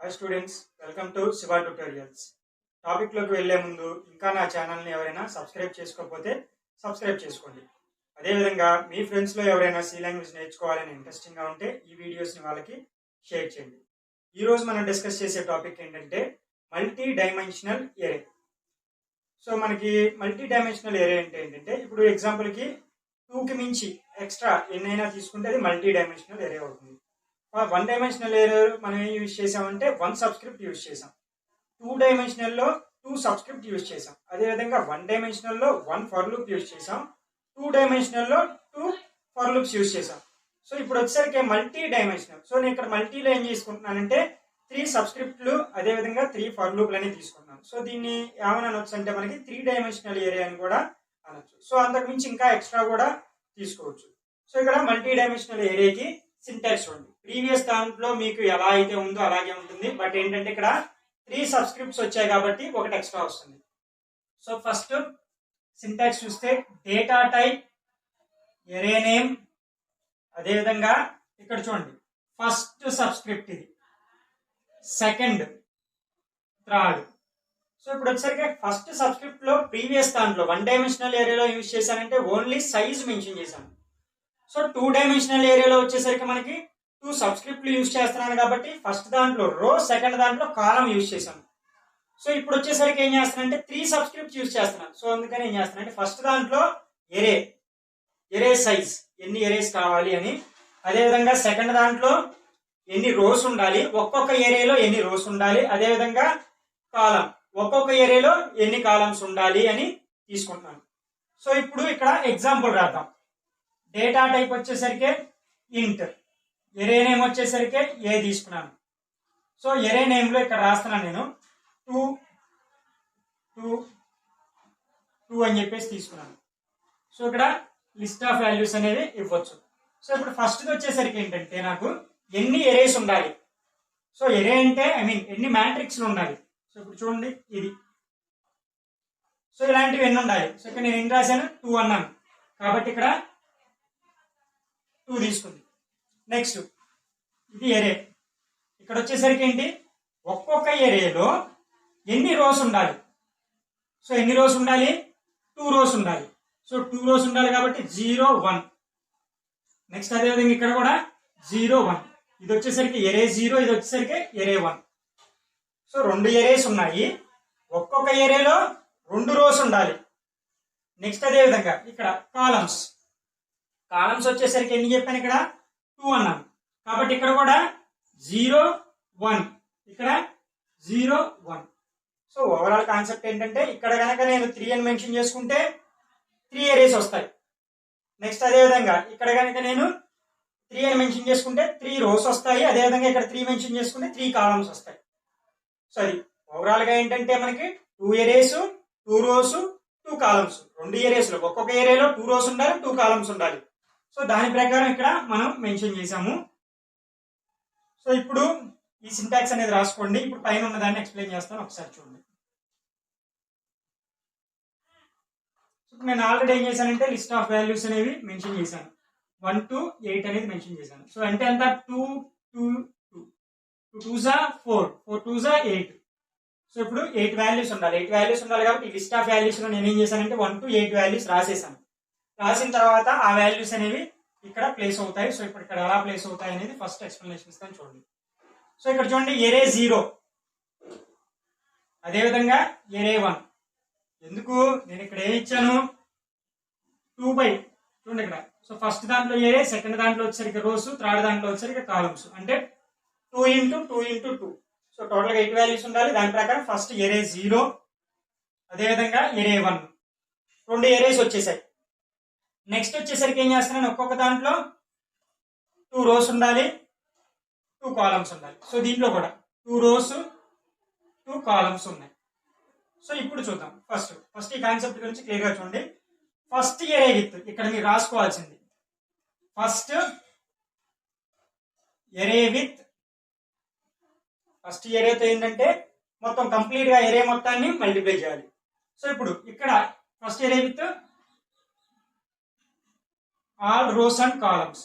Hi students, welcome to Shiva tutorials. టాపిక్లోకి వెళ్లే ముందు ఇంకా నా ఛానల్ని ఎవరైనా సబ్స్క్రైబ్ చేసుకోకపోతే సబ్స్క్రైబ్ చేసుకోండి. అదేవిధంగా మీ ఫ్రెండ్స్లో ఎవరైనా సి లాంగ్వేజ్ నేర్చుకోవాలని ఇంట్రెస్టింగ్గా ఉంటే ఈ వీడియోస్ని వాళ్ళకి షేర్ చేయండి. ఈరోజు మనం డిస్కస్ చేసే టాపిక్ ఏంటంటే మల్టీ డైమెన్షనల్ ఎరే. సో మనకి మల్టీ డైమెన్షనల్ ఎరే అంటే ఏంటంటే, ఇప్పుడు ఎగ్జాంపుల్కి 2కి మించి ఎక్స్ట్రా ఎన్నైనా తీసుకుంటే అది మల్టీ డైమెన్షనల్ ఎరే అవుతుంది. 1 డైమెన్షనల్ ఎరే మనం ఏం యూజ్ చేసామంటే 1 సబ్స్క్రిప్ట్ యూజ్ చేసాం. 2 డైమెన్షనల్లో 2 సబ్స్క్రిప్ట్ యూజ్ చేసాం. అదేవిధంగా 1 డైమెన్షనల్లో 1 ఫర్ లూప్ యూజ్ చేసాం. 2 డైమెన్షనల్లో 2 ఫర్ లూప్స్ యూజ్ చేసాం. సో ఇప్పుడు వచ్చేసరికి మల్టీ డైమెన్షనల్. సో నేను ఇక్కడ మల్టీలో ఏం చేసుకుంటున్నానంటే 3 సబ్స్క్రిప్ట్లు అదేవిధంగా 3 ఫర్ లూప్లు అనేది తీసుకుంటున్నాను. సో దీన్ని ఏమని అనొచ్చు అంటే మనకి 3 డైమెన్షనల్ ఏరియా అని కూడా అనొచ్చు. సో అంతకు మించి ఇంకా ఎక్స్ట్రా కూడా తీసుకోవచ్చు. సో ఇక్కడ మల్టీ డైమెన్షనల్ ఏరియాకి సింటాక్స్ ఉంది. ప్రీవియస్ దాంట్లో మీకు ఎలా అయితే ఉందో అలాగే ఉంటుంది. బట్ ఏంటంటే ఇక్కడ 3 సబ్స్క్రిప్ట్స్ వచ్చాయి కాబట్టి ఒకటి ఎక్స్ట్రా వస్తుంది. సో ఫస్ట్ సింటాక్స్ చూస్తే డేటా టైప్, ఎరే నేమ్, అదేవిధంగా ఇక్కడ చూడండి ఫస్ట్ సబ్స్క్రిప్ట్ ఇది, సెకండ్, థర్డ్. సో ఇప్పుడు వచ్చేసరికి ఫస్ట్ సబ్స్క్రిప్ట్ లో ప్రీవియస్ దాంట్లో 1 డైమెన్షనల్ ఏరియాలో యూజ్ చేశానంటే ఓన్లీ సైజ్ మెన్షన్ చేశాను. సో 2 డైమెన్షనల్ ఏరియాలో వచ్చేసరికి మనకి 2 సబ్స్క్రిప్ట్లు యూజ్ చేస్తున్నాను కాబట్టి ఫస్ట్ దాంట్లో రో, సెకండ్ దాంట్లో కాలం యూజ్ చేశాను. సో ఇప్పుడు వచ్చేసరికి ఏం చేస్తానంటే 3 సబ్స్క్రిప్ట్ యూజ్ చేస్తున్నాను. సో అందుకని ఏం చేస్తానంటే ఫస్ట్ దాంట్లో ఎరే సైజ్ ఎన్ని ఎరేస్ కావాలి అని, అదేవిధంగా సెకండ్ దాంట్లో ఎన్ని రోస్ ఉండాలి, ఒక్కొక్క ఏరియాలో ఎన్ని రోస్ ఉండాలి, అదేవిధంగా కాలం ఒక్కొక్క ఏరియాలో ఎన్ని కాలమ్స్ ఉండాలి అని తీసుకుంటున్నాను. సో ఇప్పుడు ఇక్కడ ఎగ్జాంపుల్ రాద్దాం. డేటా టైప్ వచ్చేసరికి ఇంట్, ఎరే నేమ్ వచ్చేసరికి ఏ తీసుకున్నాను. సో ఎరే నేమ్ లో ఇక్కడ రాస్తున్నాను నేను 2 2 2 అని చెప్పేసి తీసుకున్నాను. సో ఇక్కడ లిస్ట్ ఆఫ్ వాల్యూస్ అనేది ఇవ్వచ్చు. సో ఇప్పుడు ఫస్ట్ వచ్చేసరికి ఏంటంటే నాకు ఎన్ని ఎరేస్ ఉండాలి. సో ఎరే అంటే ఎన్ని మ్యాట్రిక్స్లు ఉండాలి. సో ఇప్పుడు చూడండి ఇది. సో ఇలాంటివి ఎన్ని ఉండాలి. సో ఇక్కడ నేను ఎన్ని రాశాను 2 అన్నాను కాబట్టి ఇక్కడ 2 తీసుకుంది. నెక్స్ట్ ఇది ఎరే. ఇక్కడ వచ్చేసరికి ఏంటి, ఒక్కొక్క ఏరియాలో ఎన్ని రోస్ ఉండాలి. సో ఎన్ని రోస్ ఉండాలి, 2 రోస్ ఉండాలి. సో 2 రోస్ ఉండాలి కాబట్టి 0 1. నెక్స్ట్ అదేవిధంగా ఇక్కడ కూడా 0 1. ఇది వచ్చేసరికి ఎరే 0, ఇది వచ్చేసరికి ఎరే 1. సో 2 ఎరేస్ ఉన్నాయి, ఒక్కొక్క ఏరియాలో 2 రోస్ ఉండాలి. నెక్స్ట్ అదేవిధంగా ఇక్కడ కాలమ్స్ వచ్చేసరికి ఎన్ని చెప్పాను, ఇక్కడ 2 అన్నాను కాబట్టి ఇక్కడ కూడా 0 1, ఇక్కడ 0 1. సో ఓవరాల్ కాన్సెప్ట్ ఏంటంటే ఇక్కడ కనుక నేను 3 అని మెన్షన్ చేసుకుంటే 3 ఎరేస్ వస్తాయి. నెక్స్ట్ అదేవిధంగా ఇక్కడ కనుక నేను 3 అని మెన్షన్ చేసుకుంటే 3 రోస్ వస్తాయి. అదేవిధంగా ఇక్కడ 3 మెన్షన్ చేసుకుంటే 3 కాలమ్స్ వస్తాయి. సో అది ఓవరాల్ గా ఏంటంటే మనకి 2 ఎరేస్, 2 రోస్, 2 కాలమ్స్. 2 ఏరియాస్ లో ఒక్కొక్క ఏరియాలో 2 రోస్ ఉండాలి, 2 కాలమ్స్ ఉండాలి. సో దాని ప్రకారం ఇక్కడ మనం మెన్షన్ చేసాము. సో ఇప్పుడు ఈ సింటాక్స్ అనేది రాసుకోండి. ఇప్పుడు పైన ఉన్న దాన్ని ఎక్స్ప్లెయిన్ చేస్తాను, ఒకసారి చూడండి. ఇప్పుడు నేను ఆల్రెడీ ఏం చేశానంటే లిస్ట్ ఆఫ్ వాల్యూస్ అనేవి మెన్షన్ చేశాను. 1 to 8 అనేది మెన్షన్ చేశాను. సో అంటే ఎంత 2 2 2 2 2 4 4 2 8. సో ఇప్పుడు 8 వాల్యూస్ ఉండాలి. 8 వాల్యూస్ ఉండాలి కాబట్టి లిస్ట్ ఆఫ్ వాల్యూస్ లో నేను ఏం చేశానంటే 1 to 8 వాల్యూస్ రాసేసాను. రాసిన తర్వాత ఆ వాల్యూస్ అనేవి ఇక్కడ ప్లేస్ అవుతాయి. సో ఇప్పుడు ఇక్కడ ఎలా ప్లేస్ అవుతాయి అనేది ఫస్ట్ ఎక్స్ప్లెనేషన్ ఇస్తాను చూడండి. సో ఇక్కడ చూడండి ఎరే 0, అదేవిధంగా ఎరే 1. ఎందుకు నేను ఇక్కడ ఏమి ఇచ్చాను 2 by చూడండి ఇక్కడ. సో ఫస్ట్ దాంట్లో ఎరే, సెకండ్ దాంట్లో వచ్చేసరికి రోస్, థర్డ్ దాంట్లో వచ్చేసరికి కాలమ్స్. అంటే 2 into 2 into 2. సో టోటల్ గా 8 వాల్యూస్ ఉండాలి. దాని ప్రకారం ఫస్ట్ ఎరే 0, అదేవిధంగా ఎరే 1. 2 ఎరేస్ వచ్చేసాయి. నెక్స్ట్ వచ్చేసరికి ఏం చేస్తున్నాను, ఒక్కొక్క దాంట్లో 2 రోస్ ఉండాలి, 2 కాలమ్స్ ఉండాలి. సో దీంట్లో కూడా 2 రోస్ 2 కాలమ్స్ ఉన్నాయి. సో ఇప్పుడు చూద్దాం. ఫస్ట్ ఈ కాన్సెప్ట్ గురించి క్లియర్ గా చూడండి. ఫస్ట్ ఎరే విత్ ఇక్కడ మీరు రాసుకోవాల్సింది ఫస్ట్ ఎరే విత్. ఫస్ట్ ఎరేతో ఏంటంటే మొత్తం కంప్లీట్ గా ఎరే మొత్తాన్ని మల్టిప్లై చేయాలి. సో ఇప్పుడు ఇక్కడ first array with all rows and columns.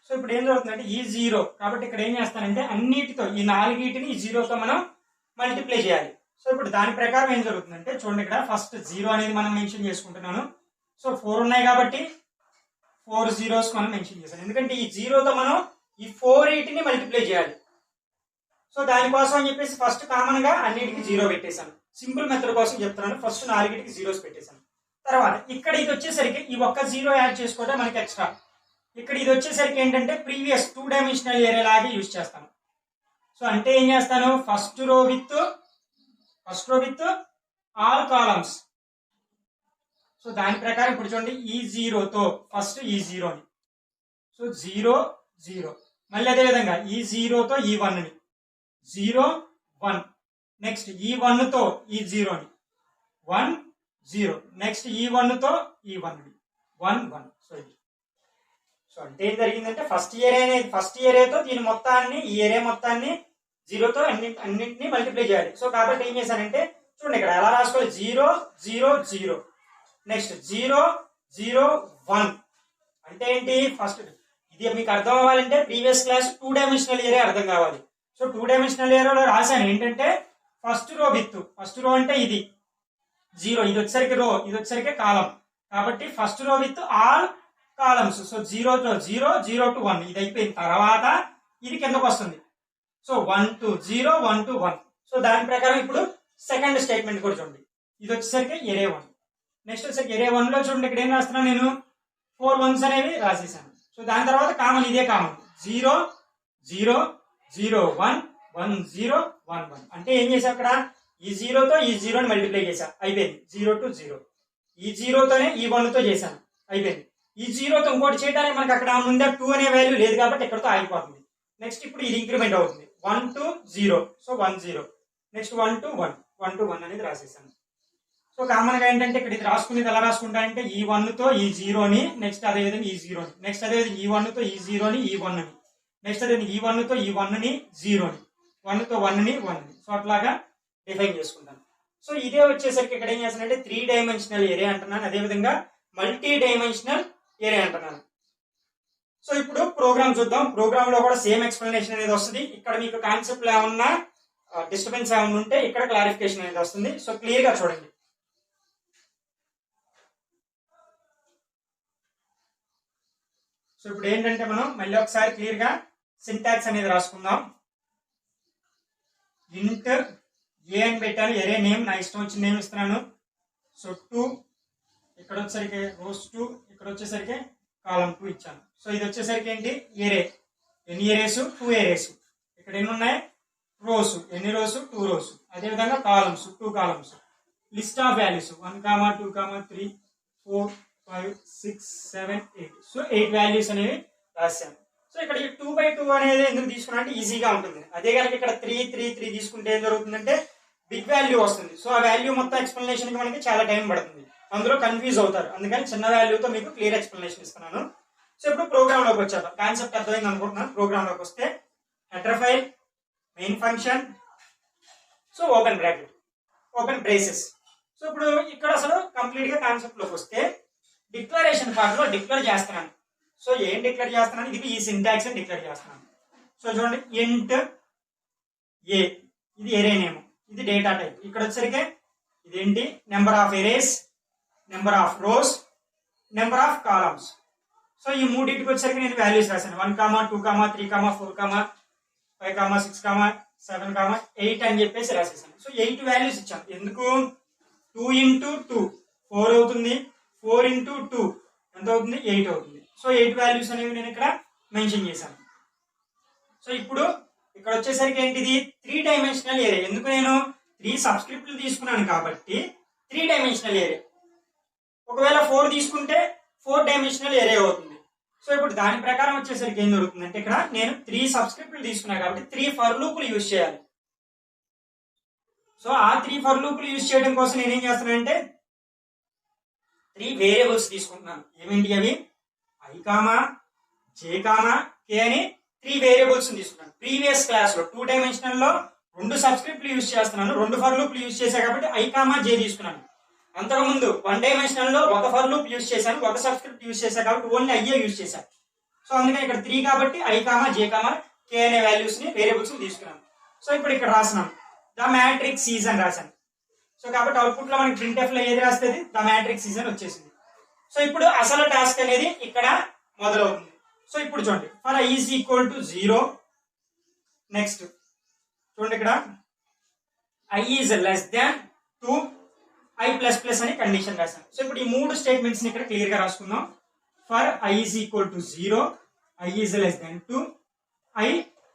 So ఇప్పుడు ఏం జరుగుతుందంటే ఈ 0 కాబట్టి ఇక్కడ ఏం చేస్తానంటే అన్నిటితో ఈ 4 ఈ 0తో మనం మల్టిప్లై చేయాలి. సో ఇప్పుడు దాని ప్రకారం ఏం జరుగుతుందంటే చూడండి, ఇక్కడ ఫస్ట్ 0 అనేది మనం మెన్షన్ చేసుకుంటున్నాను. సో 4 ఉన్నాయి కాబట్టి 4 zeros మనం మెన్షన్ చేసాం, ఎందుకంటే ఈ 0తో మనం ఈ 4 మల్టిప్లై చేయాలి. సో దానికోసం అని చెప్పేసి ఫస్ట్ కామన్ గా అన్నిటికీ 0 పెట్టేశాను. సింపుల్ మెథడ్ కోసం చెప్తున్నాను. ఫస్ట్ 4 zeros పెట్టేశాను. తర్వాత ఇక్కడ ఇది వచ్చేసరికి ఈ ఒక్క 0 యాడ్ చేసుకోవడం మనకి ఎక్స్ట్రా. ఇక్కడ ఇది వచ్చేసరికి ఏంటంటే ప్రీవియస్ 2 dimensional ఏరియా లాగే యూజ్ చేస్తాను. సో అంటే ఏం చేస్తాను, first row with all columns. So దాని ప్రకారం ఇప్పుడు చూడండి, ఈ 0తో ఫస్ట్ ఈ 0ని, సో 0 0, మళ్ళీ అదే విధంగా ఈ 0తో ఈ 1ని 0 1, నెక్స్ట్ ఈ 1తో ఈ 0ని 1 0, నెక్స్ట్ ఈ 1తో ఈ 1ని 1 1. సో అంటే ఏం జరిగిందంటే ఫస్ట్ ఏరియాతో దీని మొత్తాన్ని, ఈ ఏరియా మొత్తాన్ని 0తో అన్నింటినీ మల్టిప్లై చేయాలి. సో కాబట్టి ఏం చేశానంటే చూడండి, ఇక్కడ ఎలా రాసుకోవాలి, 0 0 0, నెక్స్ట్ 0 0 1. అంటే ఏంటి, ఫస్ట్ ఇది మీకు అర్థం అవ్వాలంటే ప్రీవియస్ క్లాస్ 2 dimensional ఏరియా అర్థం కావాలి. సో 2 dimensional ఏరియాలో రాశాను ఏంటంటే ఫస్ట్ రో అంటే ఇది 0, ఇది వచ్చేసరికి రో, ఇది వచ్చేసరికి కాలం, కాబట్టి first row with all columns. So 0 to 0 0 to 1 ఇది అయిపోయిన తర్వాత ఇది కిందకు వస్తుంది. So 1 to 0 1 to 1. సో దాని ప్రకారం ఇప్పుడు సెకండ్ స్టేట్మెంట్ కూడా చూడండి, ఇది వచ్చేసరికి ఏరియా 1. నెక్స్ట్ వచ్చేసరికి ఏరియా 1 లో చూడండి, ఇక్కడ ఏం రాస్తున్నాను నేను, 4 ones అనేవి రాసేసాను. సో దాని తర్వాత కామన్, ఇదే కామన్ 0 0 0 1 1 0 1 1. అంటే ఏం చేసా, అక్కడ ఈ 0తో ఈ 0ని మల్టిప్లై చేశా, అయిపోయింది 0 to 0. ఈ 0తోనే ఈ 1తో చేశాను, అయిపోయింది. ఈ 0తో ఇంకోటి చేయడానికి మనకి అక్కడ ముందే 2 అనే వాల్యూ లేదు కాబట్టి ఎక్కడతో ఆగిపోతుంది. నెక్స్ట్ ఇప్పుడు ఇది ఇంక్రిమెంట్ అవుతుంది, 1 to 0, సో 1 0, నెక్స్ట్ 1 to 1 అనేది రాసేసాను. సో కామన్ గా ఏంటంటే ఇక్కడ ఇది రాసుకునేది ఎలా రాసుకుంటా అంటే ఈ 1తో ఈ 0ని, నెక్స్ట్ అదేవిధంగా ఈ 0ని, నెక్స్ట్ అదేవిధంగా ఈ 1తో ఈ 0ని ఈ 1ని, నెక్స్ట్ అదేవిధంగా ఈ 1తో ఈ 1ని 0ని, 1తో 1ని 1ని. సో అట్లాగా డిఫైన్ చేసుకుంటాను. సో ఇదే వచ్చేసరికి ఇక్కడ ఏం చేస్తానంటే 3 dimensional ఏరియా అంటున్నాను, అదేవిధంగా మల్టీ డైమెన్షనల్ ఏరియా అంటున్నాను. సో ఇప్పుడు ప్రోగ్రామ్ చూద్దాం. ప్రోగ్రామ్ లో కూడా సేమ్ ఎక్స్ప్లెనేషన్ అనేది వస్తుంది. ఇక్కడ మీకు కాన్సెప్ట్ ఏమన్నా డిస్టర్బెన్స్ ఏమన్నా ఉంటే ఇక్కడ క్లారిఫికేషన్ అనేది వస్తుంది. సో క్లియర్ గా చూడండి. సో ఇప్పుడు ఏంటంటే మనం మళ్ళీ ఒకసారి క్లియర్ గా సింటాక్స్ అనేది రాసుకుందాం. ఇంట్ ఏ అని పెట్టాను, ఎరే నేమ్ నా ఇష్టం వచ్చిన నేమ్ ఇస్తున్నాను. సో 2, ఇక్కడ వచ్చేసరికి రోస్ 2, ఇక్కడ వచ్చేసరికి కాలం 2 ఇచ్చాను. సో ఇది వచ్చేసరికి ఏంటి, ఏరే, ఎన్ని ఏరేస్ 2 ఏరేస్. ఇక్కడ ఎన్ని ఉన్నాయి, రోస్, ఎన్ని రోస్ 2 రోస్. అదేవిధంగా columns 2 columns. List of values 1 2 3 4 5 6 7 8. So 8 values అనేవి రాశాను. సో ఇక్కడ 2/2 అనేది ఎందుకు తీసుకున్నా అంటే ఈజీగా ఉంటుంది. అదే కనుక ఇక్కడ 3 3 3 తీసుకుంటే ఏం జరుగుతుందంటే బిగ్ వాల్యూ వస్తుంది. సో ఆ వాల్యూ మొత్తం ఎక్స్ప్లెనేషన్ కి మనకి చాలా టైం పడుతుంది, అందులో కన్ఫ్యూజ్ అవుతారు. అందుకని చిన్న వాల్యూతో మీకు క్లియర్ ఎక్స్ప్లెనేషన్ ఇస్తున్నాను. సో ఇప్పుడు ప్రోగ్రామ్ లోకి వచ్చాక కాన్సెప్ట్ అర్థమైంది అనుకుంటున్నాను. ప్రోగ్రామ్ లోకి వస్తే header file, main function, so open bracket, open braces. So ఇప్పుడు ఇక్కడ అసలు కంప్లీట్ గా కాన్సెప్ట్ లోకి వస్తే డిక్లరేషన్ పార్ట్ లో డిక్లేర్ చేస్తున్నాను. సో ఏం డిక్లేర్ చేస్తున్నాను, ఇది ఈ సింటాక్స్ డిక్లేర్ చేస్తున్నాను. సో చూడండి, ఇంట్ ఏ, ఇది ఏరే నేమ్, ఇది డేటా టైప్. ఇక్కడ వచ్చేసరికి ఇదేంటి, number of arrays, number of rows, number of columns. So ఈ మూడింటికి వచ్చేసరికి నేను వాల్యూస్ రాశాను. 1 2 3 4 5 6 7 8 అని చెప్పేసి రాసేసాను. సో 8 వాల్యూస్ ఇచ్చాను. ఎందుకు, 2 into 2 4 అవుతుంది, 4 into 2 ఎంత అవుతుంది, 8 అవుతుంది. సో 8 వాల్యూస్ అనేవి నేను ఇక్కడ మెన్షన్ చేశాను. సో ఇప్పుడు ఇక్కడ వచ్చేసరికి ఏంటిది, 3 dimensional ఏరియా. ఎందుకు నేను 3 సబ్స్క్రిప్ట్లు తీసుకున్నాను కాబట్టి 3 dimensional ఏరియా. ఒకవేళ 4 తీసుకుంటే 4 dimensional ఏరియా అవుతుంది. సో ఇప్పుడు దాని ప్రకారం వచ్చేసరికి ఏం జరుగుతుందంటే ఇక్కడ నేను 3 సబ్స్క్రిప్ట్లు తీసుకున్నా కాబట్టి 3 ఫర్ లూపులు యూజ్ చేయాలి. సో ఆ 3 ఫర్ లూపులు యూజ్ చేయడం కోసం నేను ఏం చేస్తున్నానంటే 3 వేరియబుల్స్ తీసుకుంటున్నాను. ఏమేంటి అవి, i, j, k అని 3 వేరియబుల్స్ తీసుకున్నాను. ప్రీవియస్ క్లాస్ లో 2 dimensional లో 2 సబ్స్క్రిప్ట్లు యూజ్ చేస్తున్నాను, 2 ఫర్ లూప్లు యూజ్ చేశా కాబట్టి i, j తీసుకున్నాను. అంతకుముందు 1 dimensional లో 1 ఫర్ లూప్ యూజ్ చేశాను, 1 సబ్స్క్రిప్ట్ యూజ్ చేశా కాబట్టి ఓన్లీ ఐఏ యూజ్ చేశాను. సో సో అందుకని ఇక్కడ 3 కాబట్టి I, J, K అనే వాల్యూస్ ని వేరియబుల్స్ తీసుకున్నాం. సో ఇప్పుడు ఇక్కడ రాసినాం ద మ్యాట్రిక్స్ ఈజ్ అని రాశాను. సో కాబట్టి అవుట్పుట్ లో మనకి ప్రింట్ఎఫ్ లో ఏది రాస్తుంది, ద మ్యాట్రిక్స్ ఈజ్ అని వచ్చేసింది. సో ఇప్పుడు అసలు టాస్క్ అనేది ఇక్కడ మొదలవుతుంది. సో ఇప్పుడు చూడండి for I is equal to 0. Next చూడండి ఇక్కడ I is less than 2, I plus plus అని కండిషన్ రాశాను. సో ఇప్పుడు ఈ 3 స్టేట్మెంట్స్ ని ఇక్కడ క్లియర్ గా రాసుకుందాం. For I is equal to 0, I is less than 2, I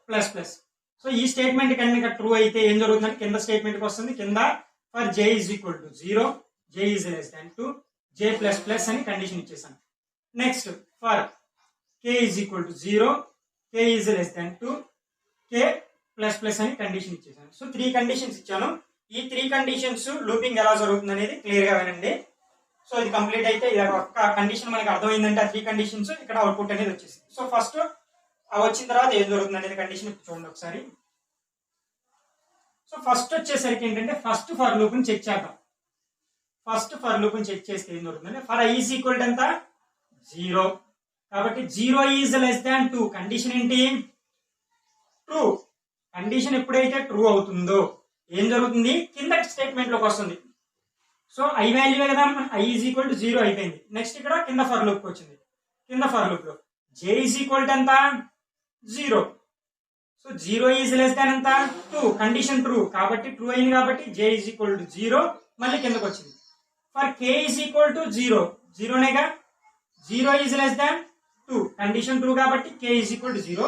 plus plus. So ఈ స్టేట్మెంట్ కనుక ట్రూ అయితే ఏం జరుగుతుందంటే కింద స్టేట్మెంట్ కి వస్తుంది. కింద for J is equal to 0, J is less than 2, J plus plus అని కండిషన్ ఇచ్చేసాను. Next for K is equal to 0, K is less than 2, K plus plus అని కండిషన్ ఇచ్చేసాను. సో 3 కండిషన్స్ ఇచ్చాను. ఈ 3 కండిషన్స్ లూపింగ్ ఎలా జరుగుతుంది అనేది clear గా వినండి. సో ఇది కంప్లీట్ అయితే ఇది ఒక్క కండిషన్ మనకి అర్థమైందంటే ఆ 3 కండిషన్స్ ఇక్కడ అవుట్పుట్ అనేది వచ్చేసింది. సో ఫస్ట్ వచ్చిన తర్వాత ఏం జరుగుతుంది అనేది కండిషన్ చూడండి ఒకసారి. సో ఫస్ట్ వచ్చేసరికి ఏంటంటే ఫస్ట్ ఫర్ లూప్ ని చెక్ చేద్దాం. ఫస్ట్ ఫర్ లూప్ ని చెక్ చేస్తే ఏం జరుగుతుంది, for I is equal to ఎంత 0 కాబట్టి 0 ఈజ్ లెస్ దాన్ 2 కండిషన్ ఏంటి ట్రూ. కండిషన్ ఎప్పుడైతే ట్రూ అవుతుందో ఏం జరుగుతుంది కింద స్టేట్మెంట్ లోకి వస్తుంది. సో I వాల్యూ కదా I ఈజ్ ఈక్వల్ టు 0 అయిపోయింది. నెక్స్ట్ ఇక్కడ కింద ఫర్ లూప్ వచ్చింది. కింద ఫర్ లూప్ లో J ఈజ్ ఈక్వల్ టు ఎంత 0. సో 0 ఈజ్ లెస్ దాన్ ఎంత 2 కండిషన్ ట్రూ కాబట్టి ట్రూ అయింది కాబట్టి J ఈజ్ ఈక్వల్ టు 0 మళ్ళీ కిందకి వచ్చింది. For K is equal to 0, 0నేగా 0 is less than 2 condition true కాబట్టి K ఈజ్ ఈక్వల్ టు 0.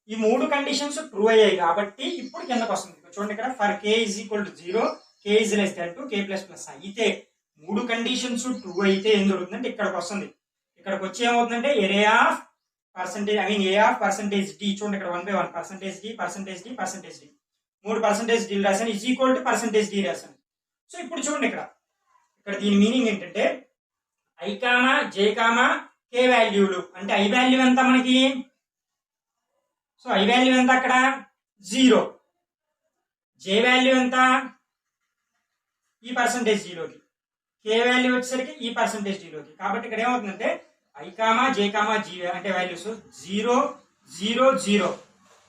ఈ 3 కండిషన్స్ ట్రూ అయ్యాయి కాబట్టి ఇప్పుడు కిందకి వస్తుంది. చూడండి ఇక్కడ for K is equal to 0, K is less than 2, K plus plus అయితే 3 కండిషన్స్ ట్రూ అయితే ఏం జరుగుతుందంటే ఇక్కడికి వస్తుంది. ఇక్కడికి వచ్చి ఏమవుతుందంటే array of percentage a of percentage d. చూడండి ఇక్కడ 1/1 percentage d, percentage d, percentage d 3 percentage d రాశాను is equal to percentage d రాశాను. సో ఇప్పుడు చూడండి ఇక్కడ దీని మీనింగ్ ఏంటంటే I, J, K వాల్యూలు అంటే I వాల్యూ ఎంత మనకి, సో I వాల్యూ ఎంత అక్కడ 0, J వాల్యూ ఎంత ఈ పర్సెంటేజ్ డిలోకి, K వాల్యూ వచ్చేసరికి ఈ పర్సెంటేజ్ డిలోకి. కాబట్టి ఇక్కడ ఏమవుతుందంటే I, J, G అంటే వాల్యూస్ 0, 0, 0.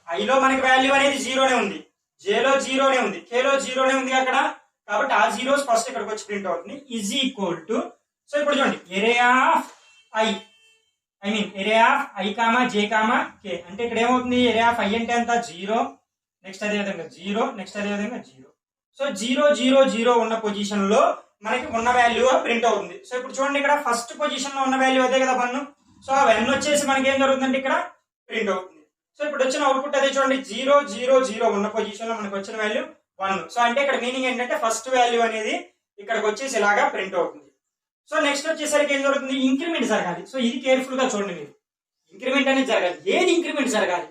I లో మనకి వాల్యూ అనేది 0నే ఉంది, J లో 0నే ఉంది, K లో 0నే ఉంది అక్కడ. కాబట్టి ఆ జీరోస్ ఫస్ట్ ఇక్కడికి వచ్చి ప్రింట్ అవుతుంది ఈజ్ ఈక్వల్ టు. సో ఇప్పుడు చూడండి ఏరే ఆఫ్ I మీన్ ఏరే ఆఫ్ I, J, K అంటే ఇక్కడ ఏమవుతుంది ఏరే ఆఫ్ I అంటే ఎంత 0, నెక్స్ట్ అదే విధంగా 0, నెక్స్ట్ అదే విధంగా 0. సో 0, 0, 0 ఉన్న పొజిషన్ లో మనకి ఉన్న వాల్యూ ప్రింట్ అవుతుంది. సో ఇప్పుడు చూడండి ఇక్కడ ఫస్ట్ పొజిషన్ లో ఉన్న వాల్యూ అదే కదా 1. సో ఆ 1 వచ్చేసి మనకి ఏం జరుగుతుందంటే ఇక్కడ ప్రింట్ అవుతుంది. సో ఇప్పుడు వచ్చిన అవుట్పుట్ అదే చూడండి 0, 0, 0 ఉన్న పొజిషన్ లో మనకి వచ్చిన వాల్యూ 1. సో అంటే ఇక్కడ మీనింగ్ ఏంటంటే ఫస్ట్ వాల్యూ అనేది ఇక్కడికి వచ్చేసి ఇలాగా ప్రింట్ అవుతుంది. సో నెక్స్ట్ వచ్చేసరికి ఏం జరుగుతుంది ఇంక్రిమెంట్ జరగాలి. సో ఇది కేర్ఫుల్ గా చూడండి మీరు, ఇంక్రిమెంట్ అనేది జరగాలి. ఏది ఇంక్రిమెంట్ జరగాలి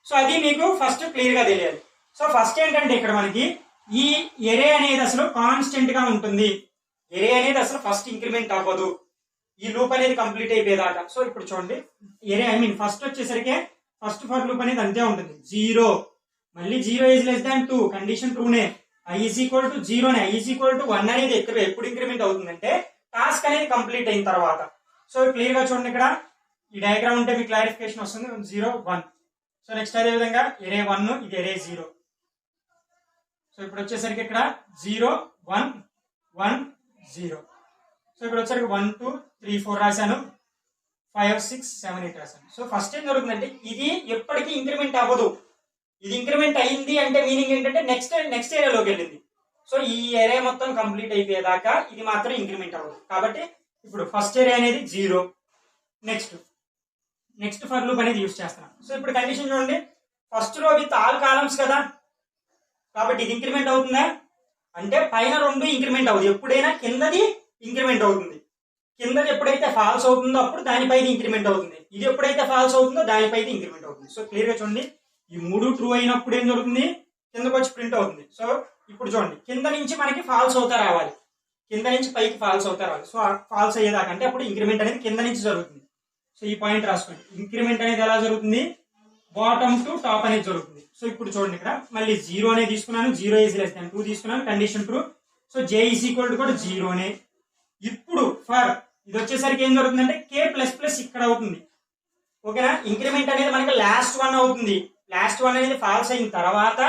సో అది మీకు ఫస్ట్ క్లియర్ గా తెలియాలి. సో ఫస్ట్ ఏంటంటే ఇక్కడ మనకి ఈ ఎరే అనేది అసలు కాన్స్టెంట్ గా ఉంటుంది. ఎరే అనేది అసలు ఫస్ట్ ఇంక్రిమెంట్ అవ్వదు ఈ లూప్ అనేది కంప్లీట్ అయిపోయేదాకా. సో ఇప్పుడు చూడండి ఎరే ఫస్ట్ వచ్చేసరికి ఫస్ట్ ఫర్ లూప్ అనేది అంతే ఉంటుంది 0, మళ్ళీ 0 ఈజ్ లెస్ దాన్ 2 కండిషన్ ట్రూనే, I ఈజ్ ఈక్వల్ టు 0నే, I ఈజ్ ఈక్వల్ టు 1 అనేది ఎప్పుడు ఇంక్రిమెంట్ అవుతుందంటే టాస్క్ అనేది కంప్లీట్ అయిన తర్వాత. సో క్లియర్ గా చూడండి ఇక్కడ ఈ డయాగ్రామ్ ఉంటే మీకు క్లారిఫికేషన్ వస్తుంది 0, 1. సో నెక్స్ట్ అదే విధంగా ఎరే 1 ఇది ఎరే 0. సో ఇప్పుడు వచ్చేసరికి ఇక్కడ 0, 1, 1, 0. సో ఇప్పుడు వచ్చేసరికి 1, 2, 3, 4 రాశాను, 5, 6, 7, 8 రాశాను. సో ఫస్ట్ ఏం జరుగుతుందంటే ఇది ఎప్పటికీ ఇంక్రిమెంట్ అవ్వదు. ఇది ఇంక్రిమెంట్ అయింది అంటే మీనింగ్ ఏంటంటే నెక్స్ట్ ఏరియాలోకి వెళ్ళింది. సో ఈ ఏరియా మొత్తం కంప్లీట్ అయిపోయేదాకా ఇది మాత్రం ఇంక్రిమెంట్ అవ్వదు. కాబట్టి ఇప్పుడు ఫస్ట్ ఏరియా అనేది 0. నెక్స్ట్ ఫర్ లూప్ అనేది యూజ్ చేస్తున్నాం. సో ఇప్పుడు కండిషన్ చూడండి first row with all columns కదా, కాబట్టి ఇది ఇంక్రిమెంట్ అవుతుందా అంటే పైన 2 ఇంక్రిమెంట్ అవుతుంది. ఎప్పుడైనా కిందది ఇంక్రిమెంట్ అవుతుంది. కిందది ఎప్పుడైతే ఫాల్స్ అవుతుందో అప్పుడు దానిపై ఇంక్రిమెంట్ అవుతుంది. ఇది ఎప్పుడైతే ఫాల్స్ అవుతుందో దానిపై ఇంక్రిమెంట్ అవుతుంది. సో క్లియర్ గా చూడండి ఈ 3 ట్రూ అయినప్పుడు ఏం జరుగుతుంది కిందకు వచ్చి ప్రింట్ అవుతుంది. సో ఇప్పుడు చూడండి కింద నుంచి మనకి ఫాల్స్ అవుతా రావాలి, కింద నుంచి పైకి ఫాల్స్ అవుతా రావాలి. సో ఫాల్స్ అయ్యేదాకా అంటే అప్పుడు ఇంక్రిమెంట్ అనేది కింద నుంచి జరుగుతుంది. సో ఈ పాయింట్ రాసుకోండి, ఇంక్రిమెంట్ అనేది ఎలా జరుగుతుంది బాటమ్ టు టాప్ అనేది జరుగుతుంది. సో ఇప్పుడు చూడండి ఇక్కడ మళ్ళీ 0 అనేది తీసుకున్నాను, 0 ఈజ్ లెస్ దాన్ 2 తీసుకున్నాను, condition true. So J is equal to కూడా 0నే. ఇప్పుడు ఫర్ ఇది వచ్చేసరికి ఏం జరుగుతుందంటే K ప్లస్ ప్లస్ ఇక్కడ అవుతుంది. ఓకేనా. ఇంక్రిమెంట్ అనేది మనకి లాస్ట్ వన్ అవుతుంది. లాస్ట్ వన్ అనేది ఫాల్స్ అయిన తర్వాత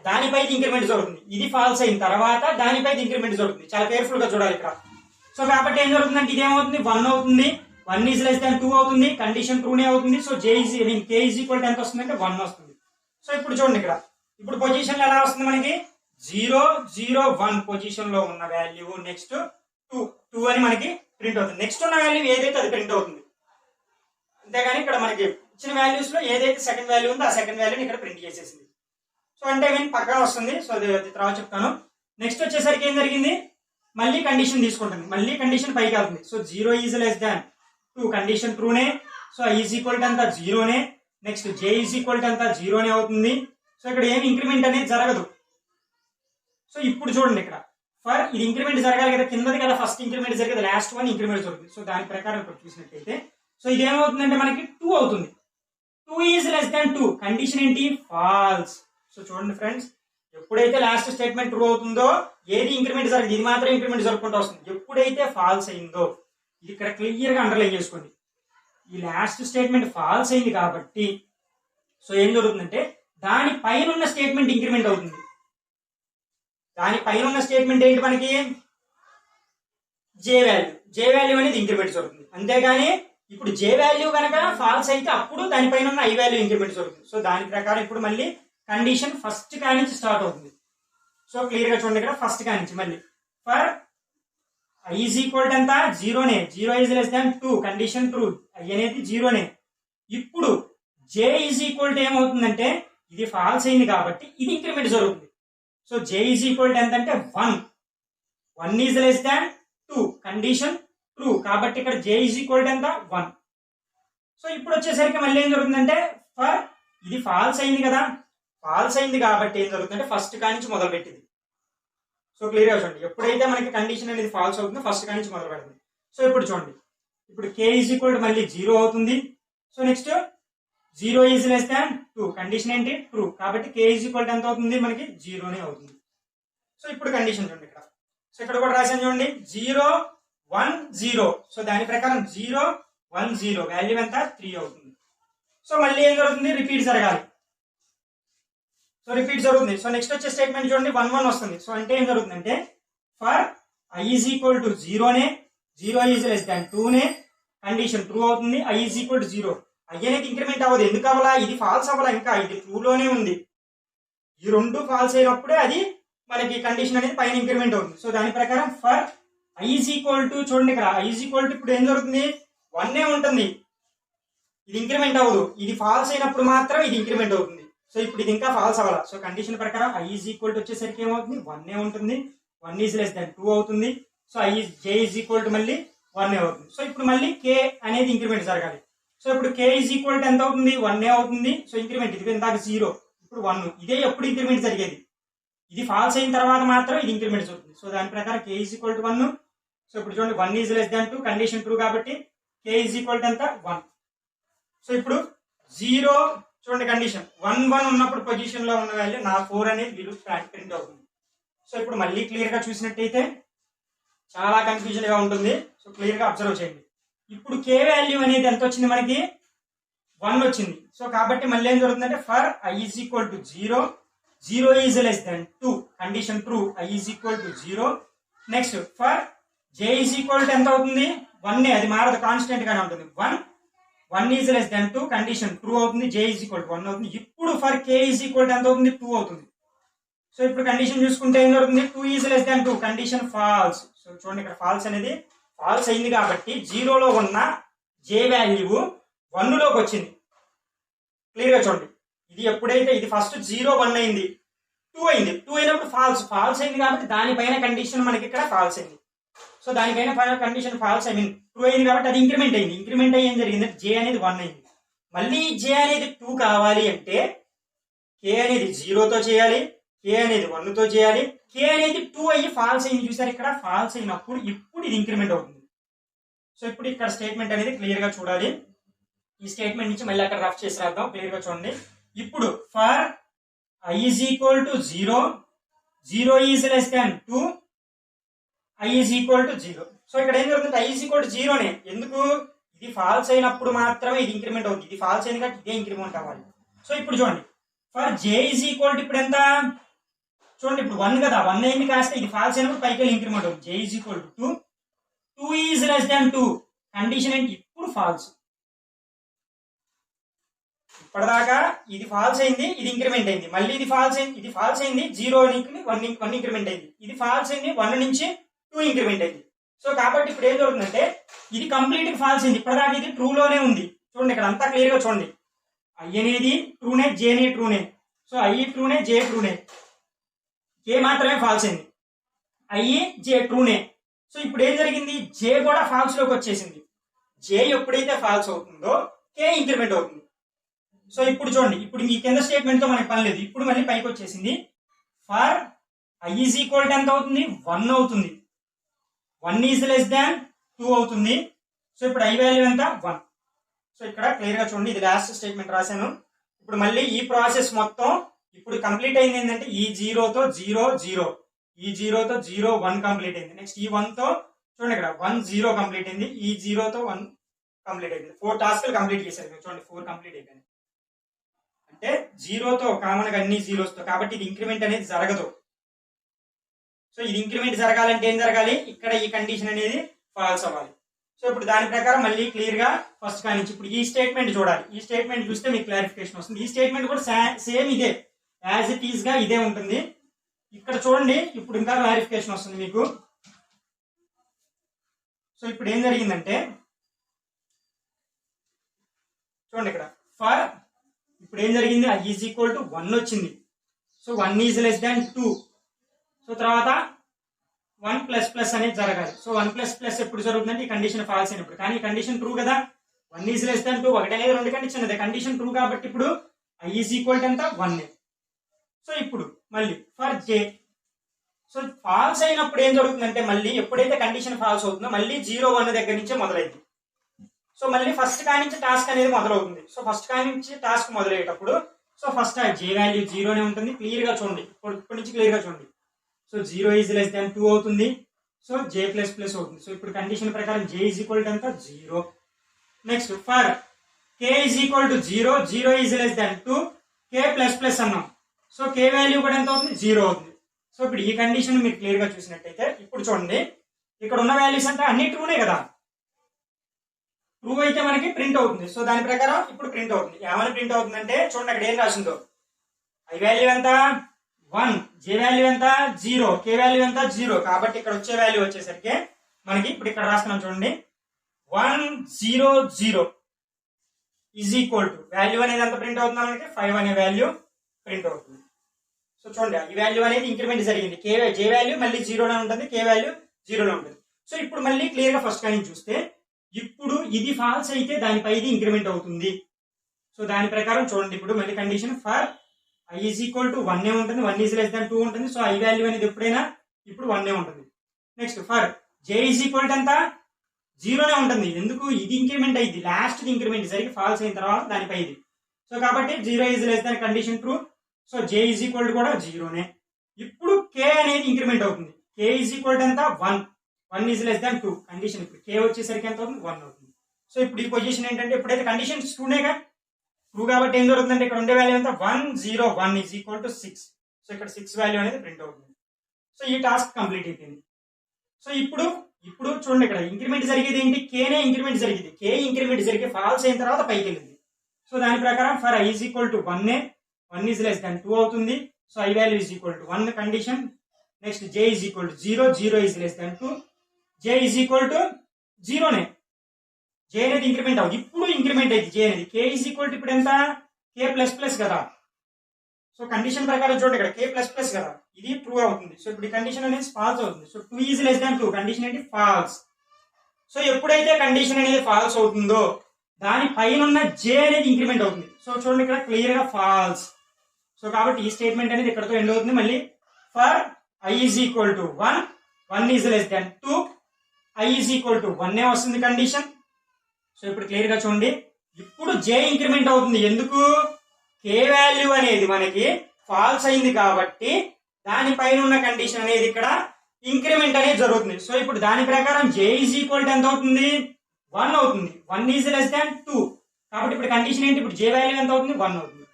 దానిపై ఇంక్రిమెంట్ జరుగుతుంది. ఇది ఫాల్స్ అయిన తర్వాత దానిపై ఇంక్రిమెంట్ జరుగుతుంది. చాలా కేర్ఫుల్ గా చూడాలి ఇక్కడ. సో కాబట్టి ఏం జరుగుతుందంటే ఇదేమవుతుంది 1 అవుతుంది, 1 ఈజ్ లెస్ దాన్ 2 అవుతుంది, కండిషన్ ట్రూనే అవుతుంది. So K is equal to ఎంత వస్తుందంటే 1 వస్తుంది. సో ఇప్పుడు చూడండి ఇక్కడ, ఇప్పుడు పొజిషన్ ఎలా వస్తుంది మనకి 0 0 1 పొజిషన్ లో ఉన్న వాల్యూ నెక్స్ట్ 2 అని మనకి ప్రింట్ అవుతుంది. నెక్స్ట్ ఉన్న వాల్యూ ఏదైతే అది ప్రింట్ అవుతుంది. అంతేగాని ఇక్కడ మనకి ఇచ్చిన వాల్యూస్ లో ఏదైతే సెకండ్ వాల్యూ ఉందో ఆ సెకండ్ వాల్యూని ఇక్కడ ప్రింట్ చేసేసింది. సో అంటే మీన్ పక్కన వస్తుంది. సో అది తర్వాత చెప్తాను. నెక్స్ట్ వచ్చేసరికి ఏం జరిగింది, మళ్ళీ కండిషన్ తీసుకుంటుంది, మళ్ళీ కండిషన్ పైకి వెళ్తుంది. So 0 is less than 2 condition ట్రూనే. So I is equal to అంతా 0నే. Next J is equal to అంతా 0నే అవుతుంది. సో ఇక్కడ ఏం ఇంక్రిమెంట్ అనేది జరగదు. సో ఇప్పుడు చూడండి ఇక్కడ ఫర్ ఇది ఇంక్రిమెంట్ జరగాలి కదా, కిందది కదా ఫస్ట్ ఇంక్రిమెంట్ జరిగేది, లాస్ట్ వన్ ఇంక్రిమెంట్ జరుగుతుంది. సో దాని ప్రకారం ఇప్పుడు చూసినట్లయితే సో ఇది ఏమవుతుందంటే మనకి 2 అవుతుంది. 2 ఈజ్ లెస్ దాన్ 2 కండిషన్ ఏంటి ఫాల్స్. సో చూడండి ఫ్రెండ్స్, ఎప్పుడైతే లాస్ట్ స్టేట్మెంట్ ట్రూ అవుతుందో ఏది ఇంక్రిమెంట్ జరగదు, ఇది మాత్రం ఇంక్రిమెంట్ జరుపుకుంటూ వస్తుంది. ఎప్పుడైతే ఫాల్స్ అయిందో ఇది ఇక్కడ క్లియర్ గా అండర్లైన్ చేసుకోండి. ఈ లాస్ట్ స్టేట్మెంట్ ఫాల్స్ అయింది కాబట్టి సో ఏం జరుగుతుందంటే దాని పైన ఉన్న స్టేట్మెంట్ ఇంక్రిమెంట్ అవుతుంది. దాని పైన ఉన్న స్టేట్మెంట్ ఏంటి మనకి జే వాల్యూ అనేది ఇంక్రిమెంట్ జరుగుతుంది. అంతేగాని ఇప్పుడు జే వాల్యూ కనుక ఫాల్స్ అయితే అప్పుడు దానిపైన ఉన్న ఐ వాల్యూ ఇంక్రిమెంట్ జరుగుతుంది. సో దాని ప్రకారం ఇప్పుడు మళ్ళీ కండిషన్ ఫస్ట్ కా నుంచి స్టార్ట్ అవుతుంది. సో క్లియర్ గా చూడండి ఇక్కడ ఫస్ట్ కా నుంచి మళ్ళీ for I is equal to ఎంత 0నే, 0 is less than 2 condition true, I అనేది 0నే. ఇప్పుడు జే ఈజ్ ఈక్వల్ టు ఏమవుతుందంటే ఇది ఫాల్స్ అయింది కాబట్టి ఇది ఇంక్రిమెంట్ జరుగుతుంది. So J is equal to ఎంత అంటే 1 is less than 2 condition true కాబట్టి ఇక్కడ జే ఈజ్ ఈక్వల్ టు ఎంత 1. సో ఇప్పుడు వచ్చేసరికి మళ్ళీ ఏం జరుగుతుందంటే ఫర్ ఇది ఫాల్స్ అయింది కదా, ఫాల్స్ అయింది కాబట్టి ఏం జరుగుతుందంటే ఫస్ట్ కా నుంచి మొదలు పెట్టింది. సో క్లియర్ గా చూడండి, ఎప్పుడైతే మనకి కండిషన్ అనేది ఫాల్స్ అవుతుందో ఫస్ట్ కా నుంచి మొదలు పెడుతుంది. సో ఇప్పుడు చూడండి, ఇప్పుడు కే ఈజ్ ఈక్వల్ టు మళ్ళీ 0 అవుతుంది. So next 0 is less than 2 condition ఏంటి ట్రూ కాబట్టి కే ఈజ్ ఈక్వల్ టు ఎంత అవుతుంది మనకి 0నే అవుతుంది. సో ఇప్పుడు కండిషన్ చూడండి ఇక్కడ, సో ఇక్కడ కూడా రాశాను చూడండి 0 1 0. సో దాని ప్రకారం 0 1 0 వాల్యూ ఎంత 3 అవుతుంది. సో మళ్ళీ ఏం జరుగుతుంది రిపీట్ జరగాలి. సో రిపీట్ జరుగుతుంది. సో నెక్స్ట్ వచ్చే స్టేట్మెంట్ చూడండి 1 1 వస్తుంది. సో అంటే ఏం జరుగుతుందంటే for I is equal to 0నే, 0 ఈజ్ లెస్ దాన్ 2నే కండిషన్ ట్రూ అవుతుంది. I is equal to 0, I అనేది ఇంక్రిమెంట్ అవ్వదు. ఎందుకు అవ్వాలా, ఇది ఫాల్స్ అవ్వాలా, ఇంకా ఇది ట్రూలోనే ఉంది. ఈ రెండు ఫాల్స్ అయినప్పుడే అది మనకి కండిషన్ అనేది పైన ఇంక్రిమెంట్ అవుతుంది. సో దాని ప్రకారం for I is equal to చూడండి ఇక్కడ ఐ ఈజ్ ఈక్వల్ టు ఇప్పుడు ఏం జరుగుతుంది 1 ఉంటుంది, ఇది ఇంక్రిమెంట్ అవ్వదు. ఇది ఫాల్స్ అయినప్పుడు మాత్రం ఇది ఇంక్రిమెంట్ అవుతుంది. సో ఇప్పుడు ఇది ఇంకా ఫాల్స్ అవ్వాలా. సో కండిషన్ ప్రకారం ఐ ఈజ్ ఈక్వల్ టు వచ్చేసరికి ఏమవుతుంది 1 ఉంటుంది, 1 ఈజ్ లెస్ దాన్ 2 అవుతుంది. So I J is equal to మళ్ళీ 1 అవుతుంది. సో ఇప్పుడు మళ్ళీ కే అనేది ఇంక్రిమెంట్ జరగాలి. సో ఇప్పుడు కే ఈజ్ ఈక్వల్ టు ఎంత అవుతుంది 1 అవుతుంది. సో ఇంక్రిమెంట్ ఇది ఇందాక 0 ఇప్పుడు 1, ఇదే ఎప్పుడు ఇంక్రిమెంట్ జరిగేది, ఇది ఫాల్స్ అయిన తర్వాత మాత్రం ఇది ఇంక్రిమెంట్ జరుగుతుంది. సో దాని ప్రకారం కే ఈజ్ ఈక్వల్ టు 1. సో ఇప్పుడు చూడండి 1 is less than 2 condition true కాబట్టి కే ఈజ్ ఈక్వల్ టు ఎంత 1. సో ఇప్పుడు 0 చూడండి కండిషన్ 1 1 ఉన్నప్పుడు పొజిషన్ లో ఉన్న వాల్యూ నా 4 అనేది విలువ ప్రింట్ అవుతుంది. సో ఇప్పుడు మళ్ళీ క్లియర్ గా చూసినట్టయితే చాలా కన్ఫ్యూజన్ గా ఉంటుంది. సో క్లియర్ గా అబ్జర్వ్ చేయండి. ఇప్పుడు కే వాల్యూ అనేది ఎంత వచ్చింది మనకి 1 వచ్చింది. సో కాబట్టి మళ్ళీ ఏం జరుగుతుందంటే for I is equal to 0, 0 is less than 2 condition true, I is equal to 0. Next for J is equal to ఎంత అవుతుంది 1, అది మారదు, కాన్స్టెంట్ గానే ఉంటుంది. 1 is less than 2 condition true అవుతుంది, జే ఈజ్ ఈక్వల్ టు 1 అవుతుంది. ఇప్పుడు for K is equal to ఎంత అవుతుంది 2 అవుతుంది. సో ఇప్పుడు కండిషన్ చూసుకుంటే ఏం జరుగుతుంది 2 is less than 2 condition false. So చూడండి ఇక్కడ ఫాల్స్ అనేది ఫాల్స్ అయింది కాబట్టి 0లో ఉన్న జే వాల్యూ 1లోకి వచ్చింది. క్లియర్ గా చూడండి, ఇది ఎప్పుడైతే ఇది ఫస్ట్ 0 1 అయింది, 2 అయింది, 2 అయినప్పుడు ఫాల్స్ అయింది కాబట్టి దానిపైన కండిషన్ మనకి ఇక్కడ ఫాల్స్ అయింది. సో దానిపైన కండిషన్ ఫాల్స్ ట్రూ అయింది కాబట్టి అది ఇంక్రిమెంట్ అయింది. ఇంక్రిమెంట్ అయ్యి ఏం జరిగింది జే అనేది 1 అయింది. మళ్ళీ జే అనేది 2 కావాలి అంటే కే అనేది 0తో చేయాలి, కే అనేది 1తో చేయాలి. కే అనేది 2 అయ్యి ఫాల్స్ అయింది, చూసారు ఇక్కడ ఫాల్స్ అయినప్పుడు ఇప్పుడు ఇది ఇంక్రిమెంట్ అవుతుంది. సో ఇప్పుడు ఇక్కడ స్టేట్మెంట్ అనేది క్లియర్ గా చూడాలి. ఈ స్టేట్మెంట్ నుంచి మళ్ళీ అక్కడ రఫ్ చేసి రాద్దాం. క్లియర్ గా చూడండి. ఇప్పుడు for I is equal to 0, 0 is less than 2, I is equal to 0. So ఇక్కడ ఏం జరుగుతుంది ఐ ఈజ్ ఈక్వల్ టు 0నే. ఎందుకు ఇది ఫాల్స్ అయినప్పుడు మాత్రమే ఇది ఇంక్రిమెంట్ అవుతుంది. ఇది ఫాల్స్ అయింది కాబట్టి ఇదే ఇంక్రిమెంట్ అవ్వాలి. సో ఇప్పుడు చూడండి for J is equal to ఇప్పుడు ఎంత చూడండి, ఇప్పుడు 1 కదా, 1 అయింది కాస్త ఇది ఫాల్స్ అయినప్పుడు పైకి వెళ్ళి ఇంక్రిమెంట్ అవుతుంది. J is equal to 2 is less than 2 condition ఏంటి ఇప్పుడు ఫాల్స్. ఇప్పటిదాకా ఇది ఫాల్స్ అయింది, ఇది ఇంక్రిమెంట్ అయింది, మళ్ళీ ఇది ఫాల్స్ అయింది, ఇది ఫాల్స్ అయింది 0 నుంచి 1 ఇంక్రిమెంట్ అయింది, ఇది ఫాల్స్ అయింది 1 నుంచి 2 ఇంక్రిమెంట్ అయింది. సో కాబట్టి ఇప్పుడు ఏం జరుగుతుందంటే ఇది కంప్లీట్ ఫాల్స్ అయింది, ఇప్పటిదాకా ఇది ట్రూ లోనే ఉంది. చూడండి ఇక్కడ అంతా క్లియర్ గా చూడండి, ఐ అనేది ట్రూనే, జే అనేది ట్రూనే. సో ఐ ట్రూనే, జే ట్రూనే, కే మాత్రమే ఫాల్స్ అయింది, ఐ జే ట్రూనే. సో ఇప్పుడు ఏం జరిగింది, జే కూడా ఫాల్స్ లోకి వచ్చేసింది. జే ఎప్పుడైతే ఫాల్స్ అవుతుందో కే ఇంక్రిమెంట్ అవుతుంది. సో ఇప్పుడు చూడండి, ఇప్పుడు ఈ కింద స్టేట్మెంట్ తో మనకి పని లేదు, ఇప్పుడు మళ్ళీ పైకి వచ్చేసింది. For I is equal to ఎంత అవుతుంది 1 అవుతుంది, 1 ఈజ్ లెస్ దాన్ 2 అవుతుంది. సో ఇప్పుడు ఐ వాల్యూ ఎంత 1. సో ఇక్కడ క్లియర్ గా చూడండి, ఇది లాస్ట్ స్టేట్మెంట్ రాశాను. ఇప్పుడు మళ్ళీ ఈ ప్రాసెస్ మొత్తం ఇప్పుడు కంప్లీట్ అయింది ఏంటంటే ఈ 0తో 0 0, ఈ 0తో 0 1 కంప్లీట్ అయింది. నెక్స్ట్ ఈ 1 తో చూడండి ఇక్కడ 1 0 కంప్లీట్ అయింది, ఈ 0తో 1 కంప్లీట్ అయింది. 4 టాస్క్లు కంప్లీట్ చేశారు చూడండి, 4 కంప్లీట్ అయిపోయింది. అంటే 0తో కామన్ గా అన్ని 0s తో, కాబట్టి ఇది ఇంక్రిమెంట్ అనేది జరగదు. సో ఇది ఇంక్రిమెంట్ జరగాలంటే ఏం జరగాలి, ఇక్కడ ఈ కండిషన్ అనేది ఫాల్స్ అవ్వాలి. సో ఇప్పుడు దాని ప్రకారం మళ్ళీ క్లియర్ గా ఫస్ట్ కానించి ఇప్పుడు ఈ స్టేట్మెంట్ చూడాలి. ఈ స్టేట్మెంట్ చూస్తే మీకు క్లారిఫికేషన్ వస్తుంది. ఈ స్టేట్మెంట్ కూడా సేమ్ ఇదే, యాజ్ ఇట్ ఈస్ గా ఇదే ఉంటుంది. ఇక్కడ చూడండి, ఇప్పుడు ఇంకా క్లారిఫికేషన్ వస్తుంది మీకు. సో ఇప్పుడు ఏం జరిగిందంటే చూడండి ఇక్కడ ఫర్ ఇప్పుడు ఏం జరిగింది, ఐ ఈజ్ ఈక్వల్ టు 1 వచ్చింది. So 1 is less than 2. So తర్వాత 1 ప్లస్ ప్లస్ అనేది జరగాలి. సో 1 ప్లస్ ప్లస్ ఎప్పుడు జరుగుతుందంటే ఈ కండిషన్ ఫాల్స్ అయినప్పుడు. కానీ ఈ కండిషన్ ట్రూ కదా, 1 ఈజ్ లెస్ దాన్ 2, ఒకటి అనేది 2 కండిషన్ అదే కండిషన్ ట్రూ కాబట్టి ఇప్పుడు ఐ ఈజ్ ఈక్వల్ టు ఎంత 1. సో ఇప్పుడు మళ్ళీ ఫర్ జే, సో ఫాల్స్ అయినప్పుడు ఏం జరుగుతుందంటే మళ్ళీ ఎప్పుడైతే కండిషన్ ఫాల్స్ అవుతుందో మళ్ళీ 0 1 దగ్గర నుంచే మొదలైంది. సో మళ్ళీ ఫస్ట్ కానించి టాస్క్ అనేది మొదలవుతుంది. సో ఫస్ట్ కానించి టాస్క్ మొదలయ్యేటప్పుడు సో ఫస్ట్ జే వాల్యూ 0నే ఉంటుంది. క్లియర్ గా చూడండి, ఇప్పటి నుంచి క్లియర్ గా చూడండి. సో 0 ఈజ్ లెస్ దాన్ 2 అవుతుంది. సో జే ప్లస్ ప్లస్ అవుతుంది. సో ఇప్పుడు కండిషన్ ప్రకారం జే ఈజ్ ఈక్వల్ టు ఎంత 0. Next for K is equal to 0, 0 is less than 2, K plus plus అన్నాం. సో కే వాల్యూ కూడా ఎంత అవుతుంది 0 అవుతుంది. సో ఇప్పుడు ఈ కండిషన్ మీరు క్లియర్ గా చూసినట్టయితే ఇప్పుడు చూడండి, ఇక్కడ ఉన్న వాల్యూస్ అంటే అన్ని ట్రూనే కదా, ట్రూ అయితే మనకి ప్రింట్ అవుతుంది. సో దాని ప్రకారం ఇప్పుడు ప్రింట్ అవుతుంది. ఏమైనా ప్రింట్ అవుతుందంటే చూడండి అక్కడ ఏం రాసిందో, ఐ వాల్యూ ఎంత 1, జే వాల్యూ ఎంత 0, కే వాల్యూ ఎంత 0. కాబట్టి ఇక్కడ వచ్చే వాల్యూ వచ్చేసరికి మనకి ఇప్పుడు ఇక్కడ రాస్తున్నాం చూడండి 1 0 0 ఈజ్ ఈక్వల్ టు వాల్యూ అనేది ఎంత ప్రింట్ అవుతుంది మనకి 5 అనే వాల్యూ ప్రింట్ అవుతుంది. సో చూడండి ఈ వాల్యూ అనేది ఇంక్రిమెంట్ జరిగింది, జే వాల్యూ మళ్ళీ 0లో ఉంటుంది, కే వాల్యూ 0లో ఉంటుంది. సో ఇప్పుడు మళ్ళీ క్లియర్ గా ఫస్ట్ కానీ చూస్తే ఇప్పుడు ఇది ఫాల్స్ అయితే దానిపై ఇది ఇంక్రిమెంట్ అవుతుంది. సో దాని ప్రకారం చూడండి ఇప్పుడు మళ్ళీ condition for I is equal to 1 ఉంటుంది, 1 ఈజ్ లెస్ దాన్ 2 ఉంటుంది. సో ఐ వాల్యూ అనేది ఎప్పుడైనా ఇప్పుడు 1 ఉంటుంది. Next for J is equal to ఎంత 0నే ఉంటుంది, ఎందుకు ఇది ఇంక్రిమెంట్ అయింది, లాస్ట్ ఇంక్రిమెంట్ జరిగి ఫాల్స్ అయిన తర్వాత దానిపై ఇది. సో కాబట్టి 0 is less than condition true. So J is equal to కూడా 0నే. ఇప్పుడు కే అనేది ఇంక్రిమెంట్ అవుతుంది, కే ఈజ్ ఈక్వల్ టు ఎంత 1 ఈజ్ లెస్ దాన్ 2 కండిషన్. ఇప్పుడు కే వచ్చేసరికి ఎంత అవుతుంది 1 అవుతుంది. సో ఇప్పుడు ఈ పొజిషన్ ఏంటంటే ఎప్పుడైతే కండిషన్ ట్రూనేగా, ట్రూ కాబట్టి ఏం జరుగుతుందంటే ఇక్కడ ఉండే వాల్యూ ఎంత 1 0 1 ఈజ్ ఈక్వల్ టు 6. సో ఇక్కడ 6 వాల్యూ అనేది ప్రింట్ అవుతుంది. సో ఈ టాస్క్ కంప్లీట్ అయిపోయింది. సో ఇప్పుడు చూడండి ఇక్కడ ఇంక్రిమెంట్ జరిగేది ఏంటి, కేనే ఇంక్రిమెంట్ జరిగింది, కే ఇంక్రిమెంట్ జరిగి ఫాల్స్ అయిన తర్వాత పైకి వెళ్ళింది. సో దాని ప్రకారం for I is equal to 1 is less than 2 అవుతుంది. So I value is equal to 1 condition. Next J is equal to 0, 0 is less than 2, J is equal to 0నే. జే అనేది ఇంక్రిమెంట్ అవుతుంది, ఇప్పుడు ఇంక్రిమెంట్ అయింది జే అనేది. కే is equal to ఇప్పుడు ఎంత కే plus plus కదా. సో కండిషన్ ప్రకారం చూడండి ఇక్కడ కే ప్లస్ ప్లస్ కదా, ఇది ట్రూ అవుతుంది. సో ఇప్పుడు ఈ కండిషన్ అనేది ఫాల్స్ అవుతుంది. So 2 is less than 2 condition ఏంటి ఫాల్స్. సో ఎప్పుడైతే కండిషన్ అనేది ఫాల్స్ అవుతుందో దాని పైన ఉన్న జే అనేది ఇంక్రిమెంట్ అవుతుంది. సో చూడండి ఇక్కడ క్లియర్ గా ఫాల్స్. సో కాబట్టి ఈ స్టేట్మెంట్ అనేది ఇక్కడతో ఎండ్ అవుతుంది. మళ్ళీ for I is equal to 1 is less than 2, I is equal to 1 వస్తుంది కండిషన్. సో ఇప్పుడు క్లియర్ గా చూడండి, ఇప్పుడు జే ఇంక్రిమెంట్ అవుతుంది, ఎందుకు కే వాల్యూ అనేది మనకి ఫాల్స్ అయింది కాబట్టి దానిపైన ఉన్న కండిషన్ అనేది ఇక్కడ ఇంక్రిమెంట్ అనేది జరుగుతుంది. సో ఇప్పుడు దాని ప్రకారం జే ఈజ్ ఈక్వల్ టు ఎంత అవుతుంది 1 అవుతుంది. 1 ఈజ్ లెస్ దాన్ 2. కాబట్టి ఇప్పుడు కండిషన్ ఏంటి? ఇప్పుడు జే వాల్యూ ఎంత అవుతుంది? 1 అవుతుంది.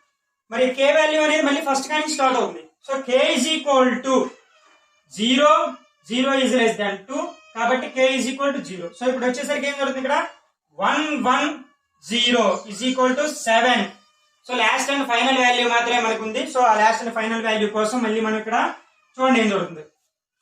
మరి కే వాల్యూ అనేది మళ్ళీ ఫస్ట్ కానీ స్టార్ట్ అవుతుంది. So K is equal to 0, 0 is less than 2. కాబట్టి కే ఈజ్ ఈక్వల్ టు 0. సో ఇప్పుడు వచ్చేసరికి ఏం జరుగుతుంది ఇక్కడ? 1, 1, 0 is equal to 7. So last and final value మాత్రమే మనకు ఉంది. సో ఆ లాస్ట్ అండ్ ఫైనల్ వాల్యూ కోసం మళ్ళీ మనం ఇక్కడ చూడండి ఏం జరుగుతుంది.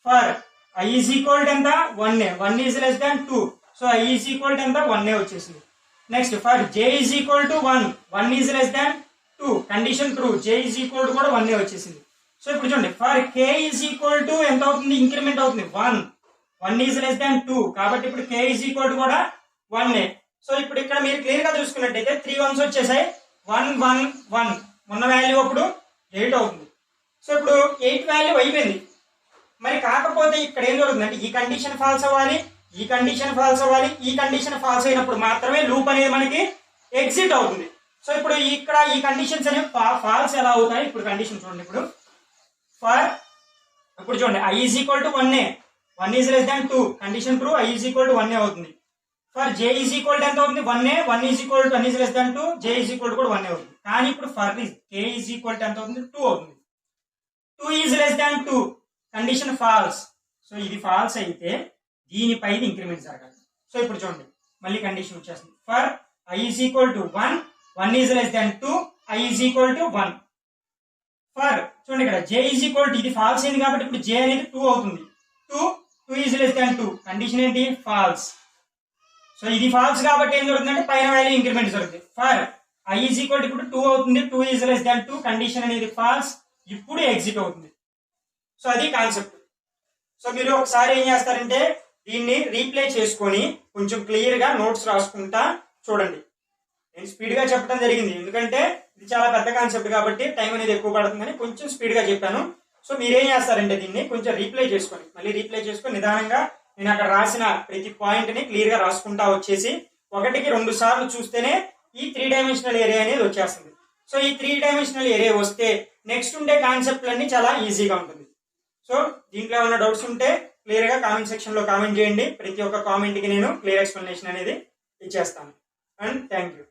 For I is equal to ఎంత? 1, 1 is less than 2. So I is equal to ఎంత? 1 వచ్చేసింది. Next for J is equal to 1, 1 is less than 2. Condition true. J is equal to కూడా 1 వచ్చేసింది. సో ఇప్పుడు చూడండి for K is equal to ఎంత అవుతుంది? Increment అవుతుంది 1, 1 ఈజ్ లెస్ దాన్ 2. కాబట్టి ఇప్పుడు కే ఈజ్ ఈక్వల్ టు కూడా 1. సో ఇప్పుడు ఇక్కడ మీరు క్లియర్ గా చూసుకున్నట్టయితే 3 1s వచ్చేసాయి. 1, 1, 1 ఉన్న వాల్యూ అప్పుడు 8 అవుతుంది. సో ఇప్పుడు 8 వాల్యూ అయిపోయింది. మరి కాకపోతే ఇక్కడ ఏం జరుగుతుంది అంటే ఈ కండిషన్ ఫాల్స్ అవ్వాలి, ఈ కండిషన్ ఫాల్స్ అవ్వాలి, ఈ కండిషన్ ఫాల్స్ అయినప్పుడు మాత్రమే లూప్ అనేది మనకి ఎగ్జిట్ అవుతుంది. సో ఇప్పుడు ఇక్కడ ఈ కండిషన్స్ అనేవి ఫాల్స్ ఎలా అవుతాయి? ఇప్పుడు కండిషన్ చూడండి. ఇప్పుడు చూడండి I is equal to 1, 1 is less than 2. Condition true. I is equal to 1 అవుతుంది. For J is equal to ఎంత అవుతుంది? 1, 1 is equal to 1 is less than 2. J is equal to కూడా 1 అవుతుంది. కానీ ఇప్పుడు for K is equal to ఎంత అవుతుంది? 2 అవుతుంది. 2 is less than 2. Condition false. So ఇది ఫాల్స్ అయితే దీనిపై ఇంక్రిమెంట్ జరగాలి. సో ఇప్పుడు చూడండి మళ్ళీ కండిషన్ వచ్చేస్తుంది. For I is equal to 1, 1 is less than 2. I is equal to 1. For చూడండి ఇక్కడ జే ఈజ్ ఈక్వల్ టు ఇది ఫాల్స్ అయింది కాబట్టి ఇప్పుడు జే అనేది 2 అవుతుంది. 2 ఈజ్ లెస్ దాన్ 2. కండిషన్ ఏంటి? ఫాల్స్. సో ఇది ఫాల్స్ కాబట్టి ఏం జరుగుతుందంటే పైన వాల్యూ ఇంక్రిమెంట్ జరుగుతుంది. For I is equal to ఇప్పుడు 2 అవుతుంది. 2 ఈజ్ లెస్ దాన్ 2. కండిషన్ అనేది ఫాల్స్. ఇప్పుడు ఎగ్జిట్ అవుతుంది. సో అది కాన్సెప్ట్. సో మీరు ఒకసారి ఏం చేస్తారంటే దీన్ని రీప్లే చేసుకొని కొంచెం క్లియర్ గా నోట్స్ రాసుకుంటా చూడండి. నేను స్పీడ్ గా చెప్పడం జరిగింది ఎందుకంటే ఇది చాలా పెద్ద కాన్సెప్ట్ కాబట్టి టైం అనేది ఎక్కువ పడుతుందని కొంచెం స్పీడ్ గా చెప్పాను. సో మీరేం చేస్తారంటే దీన్ని కొంచెం రీప్లే చేసుకొని మళ్ళీ రీప్లే చేసుకొని నిదానంగా నేను అక్కడ రాసిన ప్రతి పాయింట్ ని క్లియర్ గా రాసుకుంటా వచ్చేసి 1కి 2 సార్లు చూస్తేనే ఈ 3 డైమెన్షనల్ ఏరియా అనేది వచ్చేస్తుంది. సో ఈ 3 డైమెన్షనల్ ఏరియా వస్తే నెక్స్ట్ ఉండే కాన్సెప్ట్లన్నీ చాలా ఈజీగా ఉంటుంది. సో దీంట్లో ఏమైనా డౌట్స్ ఉంటే క్లియర్ గా కామెంట్ సెక్షన్ లో కామెంట్ చేయండి. ప్రతి ఒక్క కామెంట్ కి నేను క్లియర్ ఎక్స్ప్లెనేషన్ అనేది ఇచ్చేస్తాను. And thank you.